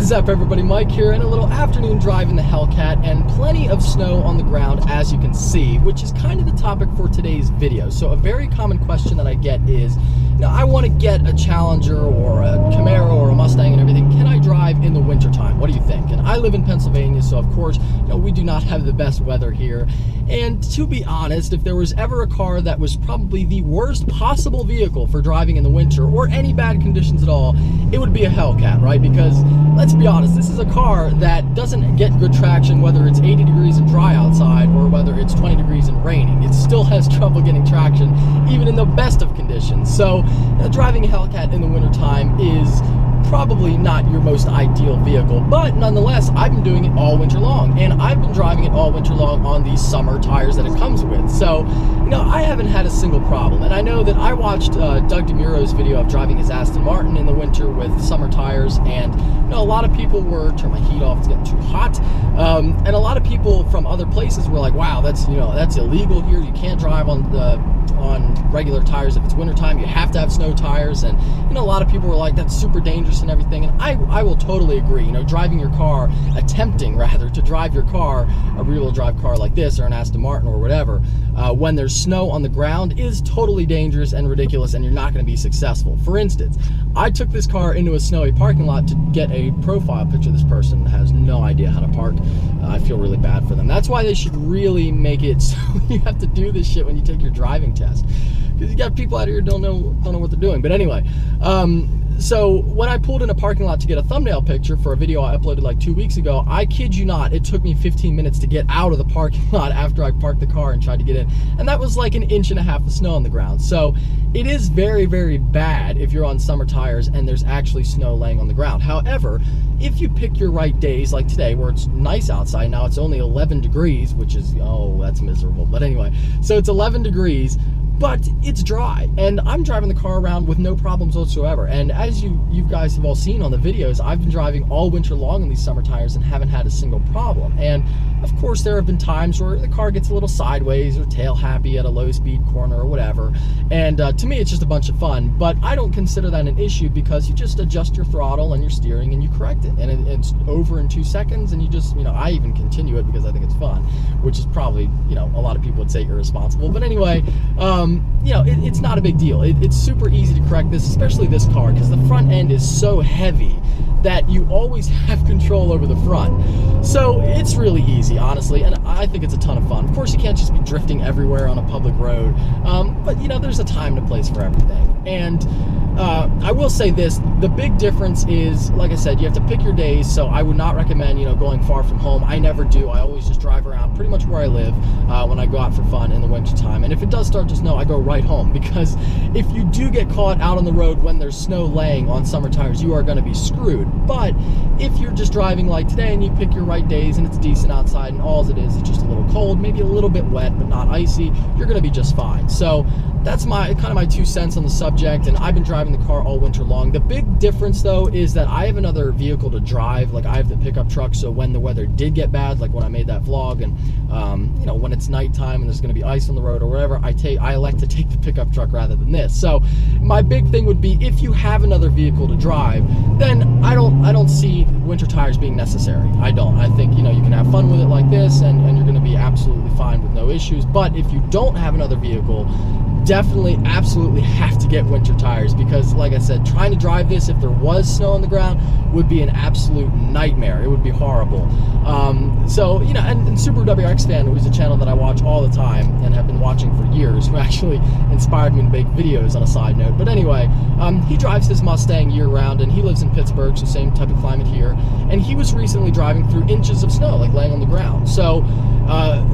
is up, everybody? Mike here, and a little afternoon drive in the Hellcat, and plenty of snow on the ground, as you can see, which is kind of the topic for today's video. So a very common question that I get is, I want to get a Challenger or a Camaro or a Mustang and everything. Can I drive in the wintertime? What do you think? And I live in Pennsylvania, so of course, we do not have the best weather here. And to be honest, if there was ever a car that was probably the worst possible vehicle for driving in the winter or any bad conditions at all, it would be a Hellcat, right? Because let's be honest, this is a car that doesn't get good traction whether it's 80 degrees and dry outside or whether it's 20 degrees and raining. It still has trouble getting traction even in the best of conditions. So driving a Hellcat in the wintertime is probably not your most ideal vehicle, but nonetheless, I've been doing it all winter long, and I've been driving it all winter long on these summer tires that it comes with. So, I haven't had a single problem. And I know that I watched Doug Niro's video of driving his Aston Martin in the winter with summer tires, and a lot of people were, turn my heat off, it's getting too hot, and a lot of people from other places were like, wow, that's illegal here, you can't drive on regular tires if it's wintertime, you have to have snow tires. And a lot of people were like, that's super dangerous and everything, and I will totally agree. Driving your car, attempting rather to drive your car, a rear-wheel drive car like this or an Aston Martin or whatever, when there's snow on the ground is totally dangerous and ridiculous, and you're not going to be successful. For instance, I took this car into a snowy parking lot to get a profile picture. This person has no idea how to park. I feel really bad for them. That's why they should really make it so you have to do this shit when you take your driving test, because you got people out here who don't know what they're doing. But anyway, so when I pulled in a parking lot to get a thumbnail picture for a video I uploaded like 2 weeks ago, I kid you not, it took me 15 minutes to get out of the parking lot after I parked the car and tried to get in. And that was like 1.5 inches of snow on the ground. So it is very, very bad if you're on summer tires and there's actually snow laying on the ground. However, if you pick your right days, like today where it's nice outside, now it's only 11 degrees, which is, oh, that's miserable. But anyway, so it's 11 degrees, but it's dry, and I'm driving the car around with no problems whatsoever. And as you guys have all seen on the videos, I've been driving all winter long on these summer tires and haven't had a single problem. And of course, there have been times where the car gets a little sideways or tail happy at a low speed corner or whatever. And to me, it's just a bunch of fun, but I don't consider that an issue, because you just adjust your throttle and your steering and you correct it. And it's over in 2 seconds, and you just, I even continue it because I think it's fun, which is probably, a lot of people would say irresponsible. But anyway, it's not a big deal. It's super easy to correct this, especially this car, because the front end is so heavy that you always have control over the front. So it's really easy, honestly, and I think it's a ton of fun. Of course, you can't just be drifting everywhere on a public road, but there's a time and a place for everything. And I will say this, the big difference is, like I said, you have to pick your days, so I would not recommend, going far from home. I never do. I always just drive around pretty much where I live when I go out for fun in the winter time. And if it does start to snow, I go right home, because if you do get caught out on the road when there's snow laying on summer tires, you are going to be screwed. But if you're just driving like today and you pick your right days and it's decent outside and all it is just a little cold, maybe a little bit wet but not icy, you're going to be just fine. So that's my 2 cents on the subject, and I've been driving the car all winter long. The big difference though is that I have another vehicle to drive. Like, I have the pickup truck, so when the weather did get bad, like when I made that vlog, and when it's nighttime and there's going to be ice on the road or whatever, I elect to take the pickup truck rather than this. So my big thing would be, if you have another vehicle to drive, then I don't see winter tires being necessary. I don't. I think you can have fun with it like this, and you're going to be absolutely fine with no issues. But if you don't have another vehicle, definitely, absolutely have to get winter tires, because like I said, trying to drive this if there was snow on the ground would be an absolute nightmare. It would be horrible. So, and Subaru WRX Fan, who's a channel that I watch all the time and have been watching for years, who actually inspired me to make videos, on a side note. But anyway, he drives his Mustang year-round, and he lives in Pittsburgh, so same type of climate here. And he was recently driving through inches of snow, like laying on the ground. So,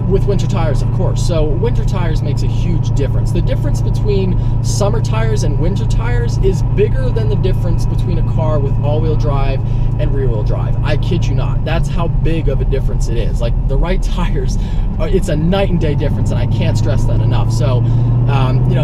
with winter tires, of course. So winter tires makes a huge difference. The difference between summer tires and winter tires is bigger than the difference between a car with all-wheel drive and rear-wheel drive. I kid you not. That's how big of a difference it is. Like, the right tires, it's a night and day difference, and I can't stress that enough. So,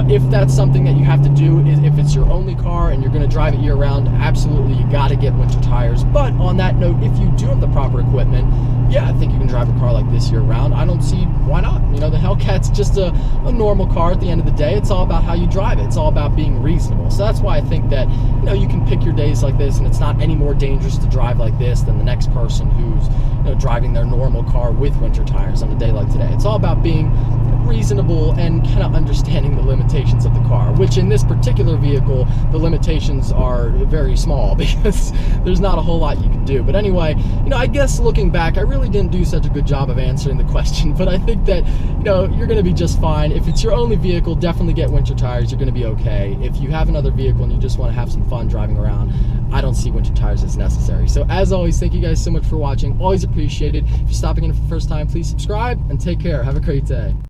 if that's something that you have to do, if it's your only car and you're going to drive it year-round, absolutely, you got to get winter tires. But on that note, if you do have the proper equipment, yeah, I think you can drive a car like this year-round. I don't see why not. The Hellcat's just a normal car at the end of the day, it's all about how you drive it. It's all about being reasonable. So that's why I think that, you know, you can pick your days like this, and it's not any more dangerous to drive like this than the next person who's, you know, driving their normal car with winter tires on a day like today. It's all about being reasonable and kind of understanding the limitations of the car, which in this particular vehicle, the limitations are very small because there's not a whole lot you can do. But anyway, you know, I guess looking back, I really didn't do such a good job of answering the question, but I think that, you know, you're going to be just fine. If it's your only vehicle, definitely get winter tires. You're going to be okay. If you have another vehicle and you just want to have some fun driving around, I don't see winter tires as necessary. So as always, thank you guys so much for watching. Always appreciated. If you're stopping in for the first time, please subscribe and take care. Have a great day.